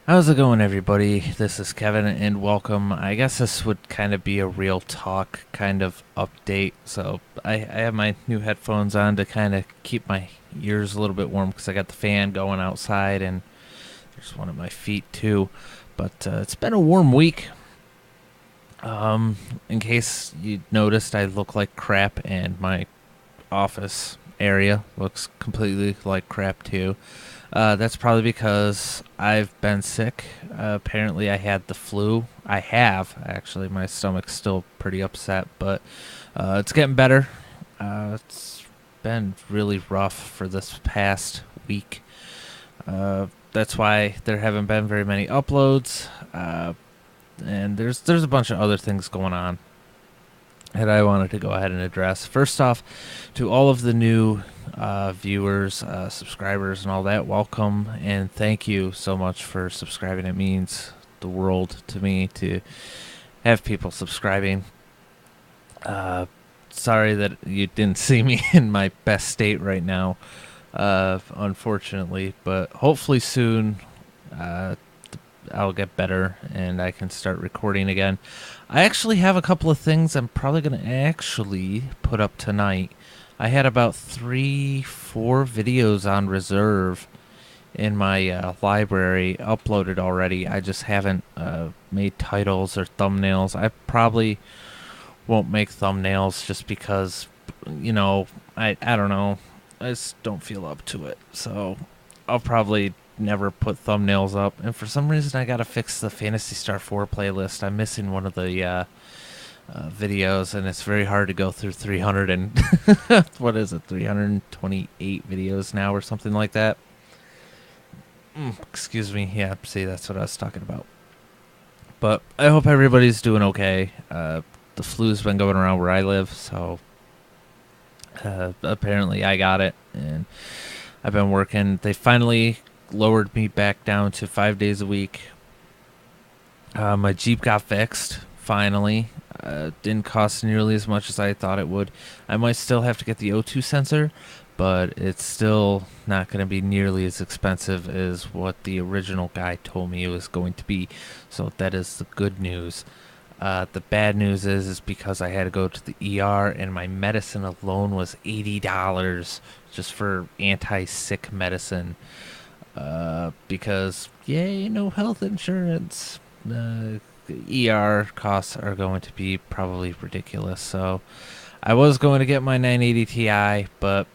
How's it going, everybody? This is Kevin, and welcome. I guess this would kind of be a real talk kind of update. So, I have my new headphones on to kind of keep my ears a little bit warm because I got the fan going outside, and there's one at my feet too. But it's been a warm week. In case you noticed, I look like crap, and my office area looks completely like crap too. That's probably because I've been sick. Apparently, I had the flu. I have, actually. My stomach's still pretty upset, but it's getting better. It's been really rough for this past week. That's why there haven't been very many uploads. And there's a bunch of other things going on that I wanted to go ahead and address. First off, to all of the new viewers, subscribers, and all that, welcome and thank you so much for subscribing. It means the world to me to have people subscribing. Sorry that you didn't see me in my best state right now, unfortunately, but hopefully soon uh, I'll get better and I can start recording again. I actually have a couple of things I'm probably going to actually put up tonight. I had about 3, 4 videos on reserve in my library uploaded already. I just haven't made titles or thumbnails. I probably won't make thumbnails just because, I don't know. I just don't feel up to it. So I'll probably never put thumbnails up. And for some reason, I gotta fix the Phantasy Star 4 playlist. I'm missing one of the videos, and it's very hard to go through 300 and what is it, 328 videos now or something like that. Excuse me. Yeah, see, that's what I was talking about. But I hope everybody's doing okay. The flu's been going around where I live, so apparently I got it, and I've been working. They finally lowered me back down to 5 days a week. My Jeep got fixed, finally. Didn't cost nearly as much as I thought it would. I might still have to get the O2 sensor, but it's still not going to be nearly as expensive as what the original guy told me it was going to be. So that is the good news. The bad news is because I had to go to the ER, and my medicine alone was $80 just for anti-sick medicine. Because yay, no health insurance. ER costs are going to be probably ridiculous. So I was going to get my 980 Ti, but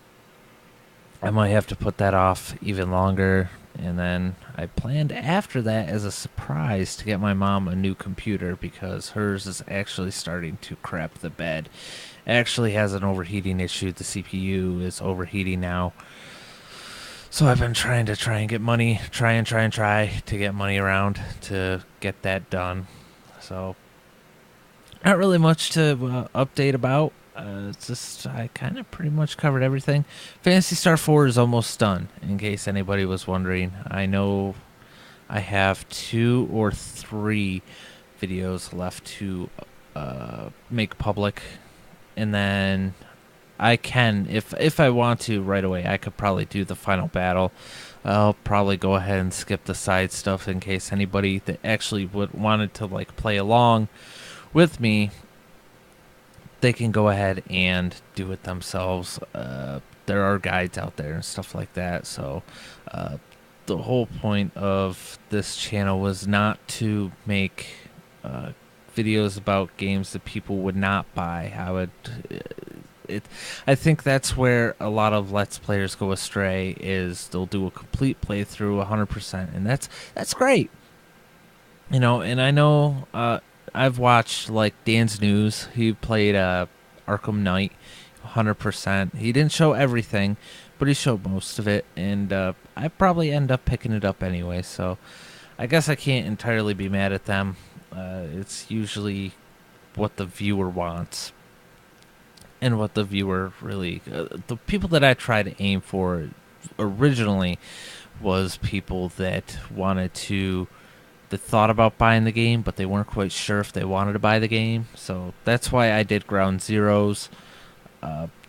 I might have to put that off even longer. And then I planned after that as a surprise to get my mom a new computer because hers is actually starting to crap the bed. It actually has an overheating issue. The CPU is overheating now. So I've been trying and get money, try to get money around to get that done. So not really much to update about. It's just I kind of pretty much covered everything. Phantasy Star 4 is almost done, in case anybody was wondering. I know I have 2 or 3 videos left to make public, and then I can, if I want to right away, I could probably do the final battle. I'll probably go ahead and skip the side stuff in case anybody that actually wanted to like play along with me, they can go ahead and do it themselves. There are guides out there and stuff like that. So the whole point of this channel was not to make videos about games that people would not buy. I think that's where a lot of Let's Players go astray. Is they'll do a complete playthrough 100%, and that's great. And I know I've watched like Dan's News. He played Arkham Knight 100%. He didn't show everything, but he showed most of it, and I probably end up picking it up anyway. So I guess I can't entirely be mad at them. It's usually what the viewer wants. And what the viewer really, the people that I try to aim for originally was people that that thought about buying the game, but they weren't quite sure if they wanted to buy the game. So that's why I did Ground Zeroes.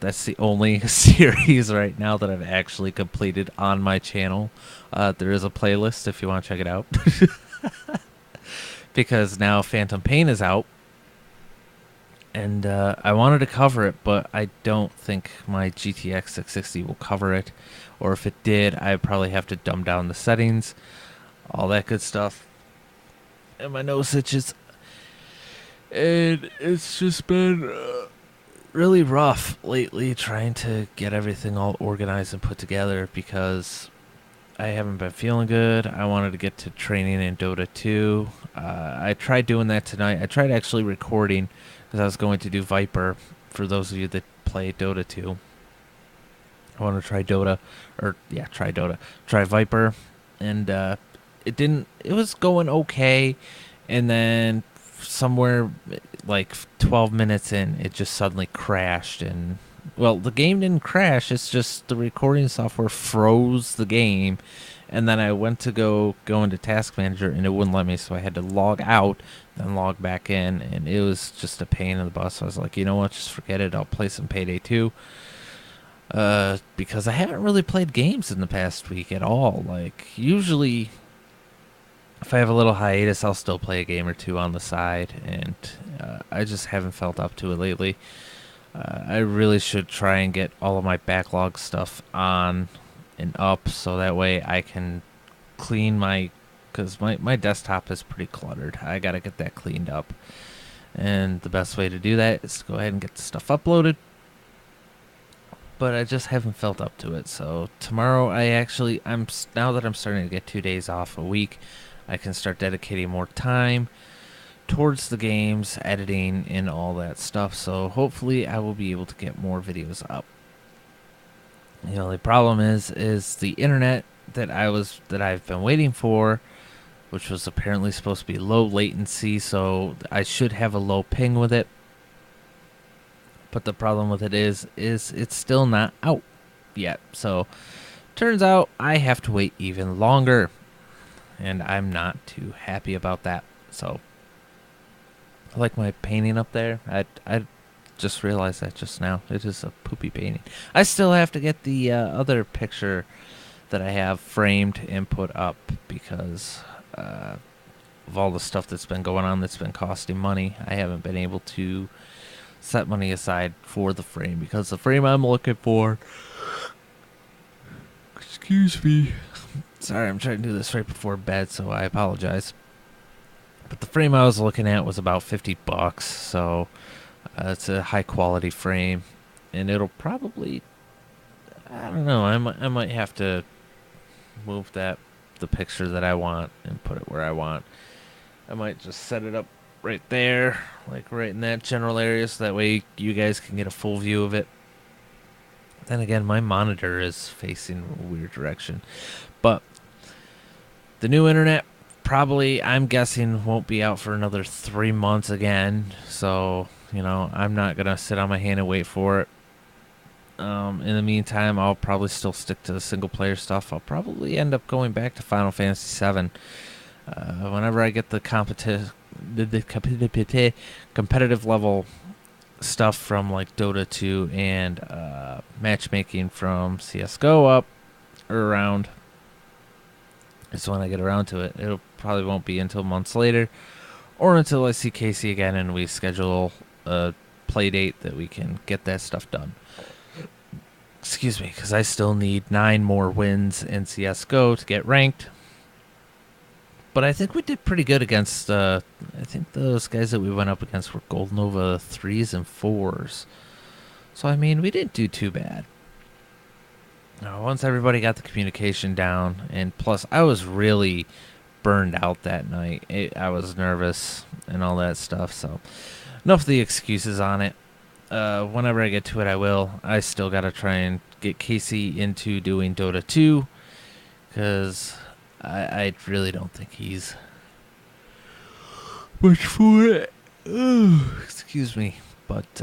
That's the only series right now that I've actually completed on my channel. There is a playlist if you want to check it out. Because now Phantom Pain is out. And I wanted to cover it, but I don't think my GTX 660 will cover it. Or if it did, I'd probably have to dumb down the settings, all that good stuff. And my nose itches. And it's just been really rough lately trying to get everything all organized and put together because I haven't been feeling good. I wanted to get to training in Dota 2. I tried doing that tonight. I tried actually recording because I was going to do Viper for those of you that play Dota 2. I want to try Dota, try Viper, and it didn't. It was going okay, and then somewhere like 12 minutes in, it just suddenly crashed. And well, the game didn't crash. It's just the recording software froze the game, and then I went to go into Task Manager, and it wouldn't let me, so I had to log out, then log back in, and it was just a pain in the butt. So I was like, you know what, just forget it. I'll play some Payday 2. Because I haven't really played games in the past week at all. Like, usually, if I have a little hiatus, I'll still play a game or two on the side, and I just haven't felt up to it lately. I really should try and get all of my backlog stuff on and up, so that way I can clean because my desktop is pretty cluttered. I gotta get that cleaned up, and the best way to do that is to go ahead and get the stuff uploaded. But I just haven't felt up to it. So tomorrow, now that I'm starting to get 2 days off a week, I can start dedicating more time towards the games, editing, and all that stuff. So hopefully, I will be able to get more videos up. The only problem is the internet that I've been waiting for, which was apparently supposed to be low latency. So I should have a low ping with it. But the problem with it is it's still not out yet. So turns out I have to wait even longer, and I'm not too happy about that. So I like my painting up there. I just realized that just now. It is a poopy painting. I still have to get the other picture that I have framed and put up because of all the stuff that's been going on that's been costing money. I haven't been able to set money aside for the frame because the frame I'm looking for, excuse me, sorry, I'm trying to do this right before bed, so I apologize, but the frame I was looking at was about $50, so it's a high quality frame, and it'll probably, I don't know, I might have to move the picture that I want and put it where I want. I might just set it up right there, like right in that general area, so that way you guys can get a full view of it. Then again, my monitor is facing a weird direction. But the new internet probably, I'm guessing, won't be out for another 3 months again. So, I'm not going to sit on my hand and wait for it. In the meantime, I'll probably still stick to the single player stuff. I'll probably end up going back to Final Fantasy VII. Whenever I get the competitive level stuff from like Dota 2 and matchmaking from CSGO up or around, is when I get around to it. It probably won't be until months later or until I see Casey again and we schedule a play date that we can get that stuff done. Excuse me, because I still need 9 more wins in CSGO to get ranked. But I think we did pretty good against, I think those guys that we went up against were Gold Nova 3s and 4s. So, I mean, we didn't do too bad. Once everybody got the communication down, and plus I was really burned out that night. I was nervous and all that stuff, so enough of the excuses on it. Whenever I get to it, I will. I still got to try and get Casey into doing Dota 2, because I really don't think he's much for it. Excuse me. But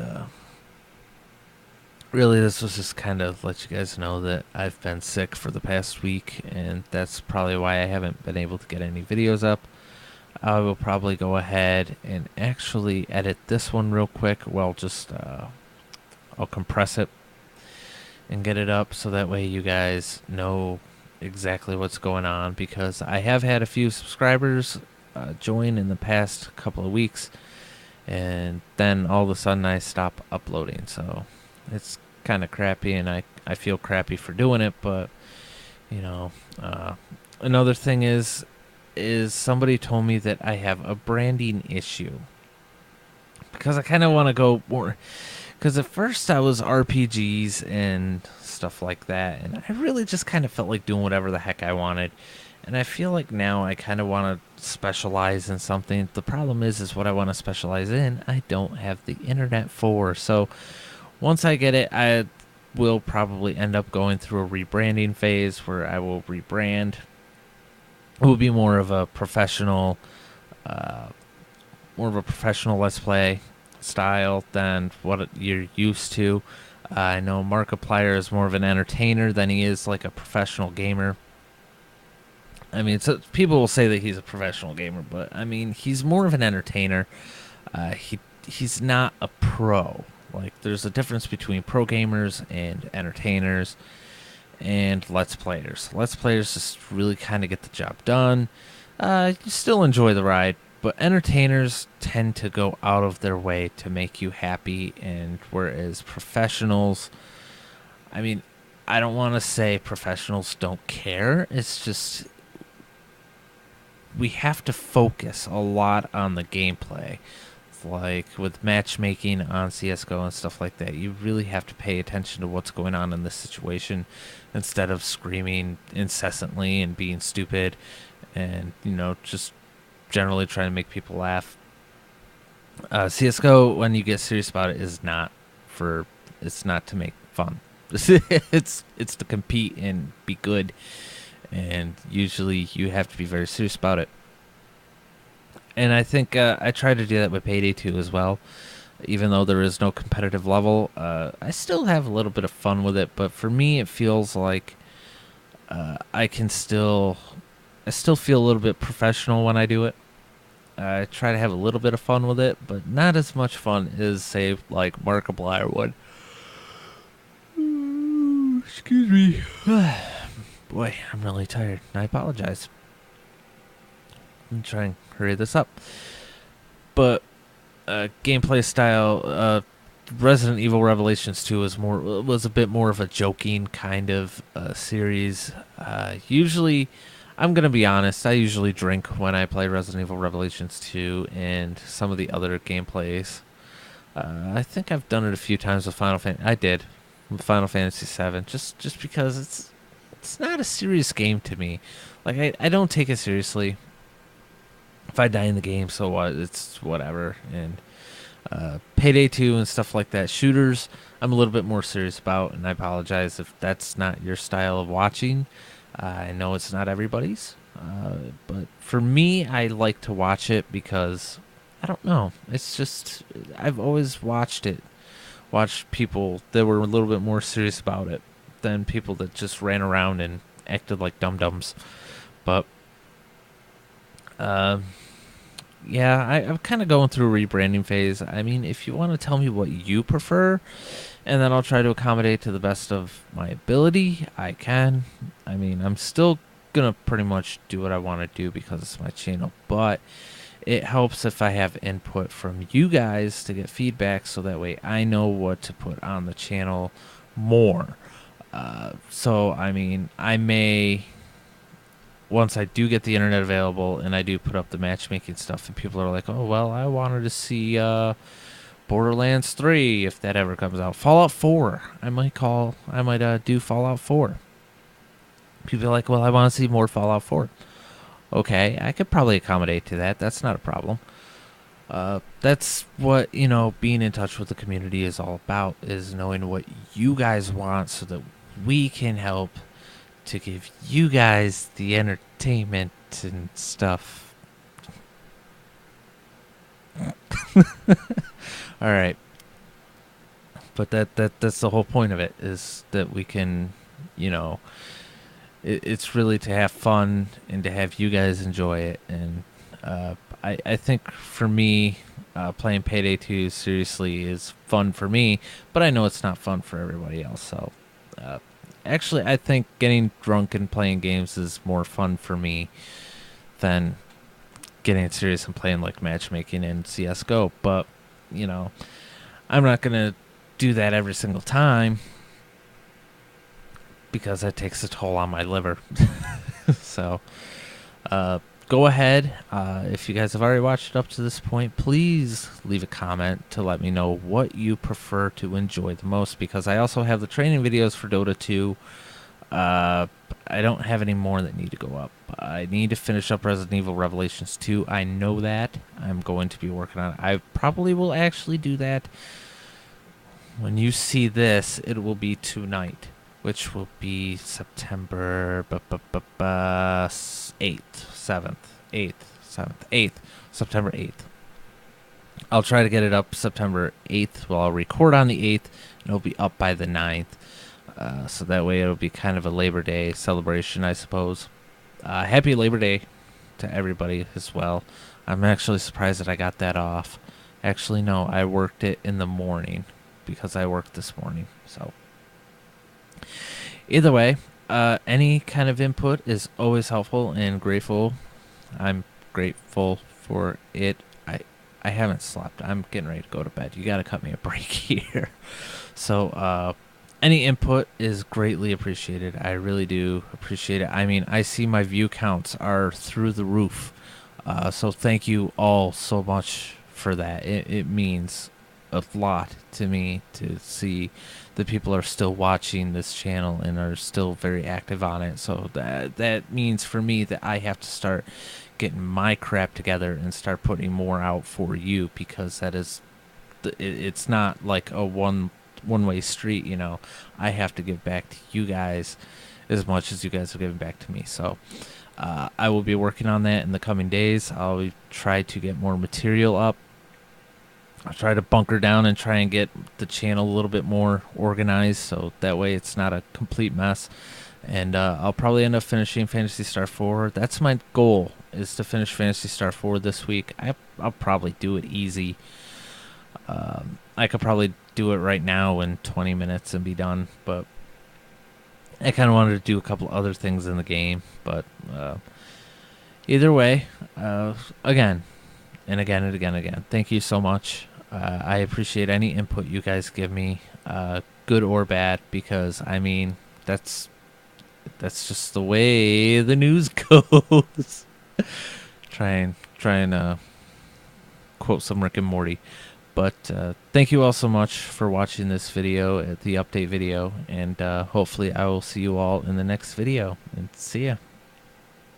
really, this was just kind of let you guys know that I've been sick for the past week, and that's probably why I haven't been able to get any videos up. I will probably go ahead and actually edit this one real quick. Well, just I'll compress it and get it up so that way you guys know exactly what's going on, because I have had a few subscribers join in the past couple of weeks, and then all of a sudden I stop uploading. So it's kind of crappy, and I feel crappy for doing it, but you know, another thing is somebody told me that I have a branding issue, because I kind of want to go more, because at first I was RPGs and stuff like that, and I really just kind of felt like doing whatever the heck I wanted. And I feel like now I kind of want to specialize in something. The problem is what I want to specialize in, I don't have the internet for. So once I get it, I will probably end up going through a rebranding phase where I will rebrand. It will be uh, more of a professional Let's Play style than what you're used to. I know Markiplier is more of an entertainer than he is like a professional gamer. I mean, people will say that he's a professional gamer, but I mean, he's more of an entertainer. He's not a pro. Like, there's a difference between pro gamers and entertainers and Let's Players. Let's Players just really kind of get the job done. You still enjoy the ride, but entertainers tend to go out of their way to make you happy, and whereas professionals, I mean, I don't want to say professionals don't care. It's just we have to focus a lot on the gameplay. Like with matchmaking on CSGO and stuff like that, you really have to pay attention to what's going on in this situation instead of screaming incessantly and being stupid and, just generally trying to make people laugh. CSGO, when you get serious about it, it's not to make fun. it's to compete and be good, and usually you have to be very serious about it. And I think I try to do that with Payday 2 as well. Even though there is no competitive level, I still have a little bit of fun with it. But for me, it feels like I still feel a little bit professional when I do it. I try to have a little bit of fun with it, but not as much fun as, say, like Markiplier would. Excuse me. Boy, I'm really tired. I apologize. I'm trying to hurry this up. But gameplay style, Resident Evil Revelations 2 was a bit more of a joking kind of series. Usually, I'm going to be honest, I usually drink when I play Resident Evil Revelations 2 and some of the other gameplays. I think I've done it a few times with Final Fantasy. I did with Final Fantasy 7, just because it's not a serious game to me. Like, I don't take it seriously. If I die in the game, so what? It's whatever. And Payday 2 and stuff like that, shooters, I'm a little bit more serious about, and I apologize if that's not your style of watching. I know it's not everybody's, but for me, I like to watch it because, I don't know, it's just, I've always watched people that were a little bit more serious about it than people that just ran around and acted like dum-dums. But yeah, I'm kind of going through a rebranding phase. I mean, if you want to tell me what you prefer, and then I'll try to accommodate to the best of my ability, I can. I mean, I'm still going to pretty much do what I want to do because it's my channel, but it helps if I have input from you guys to get feedback, so that way I know what to put on the channel more. So, I mean, I may, once I do get the internet available and I do put up the matchmaking stuff, and people are like, oh, well, I wanted to see Borderlands 3 if that ever comes out. Fallout 4. I might do Fallout 4. People are like, well, I want to see more Fallout 4. Okay, I could probably accommodate to that. That's not a problem. That's what, being in touch with the community is all about, is knowing what you guys want so that we can help to give you guys the entertainment and stuff. All right. But that's the whole point of it, is that we can, it's really to have fun and to have you guys enjoy it. And I think for me, playing Payday 2 seriously is fun for me, but I know it's not fun for everybody else. So, uh, actually, I think getting drunk and playing games is more fun for me than getting serious and playing like matchmaking in CS:GO. But you know, I'm not gonna do that every single time because that takes a toll on my liver. So, go ahead. If you guys have already watched it up to this point, please leave a comment to let me know what you prefer to enjoy the most, because I also have the training videos for Dota 2. I don't have any more that need to go up. I need to finish up Resident Evil Revelations 2. I know that. I'm going to be working on it. I probably will actually do that. When you see this, it will be tonight, which will be September 8th, 7th, 8th, 7th, 8th, September 8th. I'll try to get it up September 8th. Well, I'll record on the 8th, and it'll be up by the 9th. So that way it'll be kind of a Labor Day celebration, I suppose. Happy Labor Day to everybody as well. I'm actually surprised that I got that off. Actually, no, I worked it in the morning because I worked this morning. So either way, any kind of input is always helpful and grateful. I'm grateful for it. I haven't slept. I'm getting ready to go to bed. You got to cut me a break here. So, any input is greatly appreciated. I really do appreciate it. I mean, I see my view counts are through the roof. So thank you all so much for that. It means a lot to me to see that people are still watching this channel and are still very active on it. So that means for me that I have to start getting my crap together and start putting more out for you, because that is, it's not like a one-way street. You know, I have to give back to you guys as much as you guys are giving back to me. So I will be working on that in the coming days. I'll try to get more material up. I'll try to bunker down and try and get the channel a little bit more organized, so that way it's not a complete mess. And I'll probably end up finishing Phantasy Star 4. That's my goal, is to finish Phantasy Star 4 this week. I'll probably do it easy. I could probably do it right now in 20 minutes and be done, but I kind of wanted to do a couple other things in the game. But either way, again and again and again and again, thank you so much. I appreciate any input you guys give me, good or bad, because I mean that's just the way the news goes. try and quote some Rick and Morty. But thank you all so much for watching this video, the update video, and hopefully I will see you all in the next video. And see ya.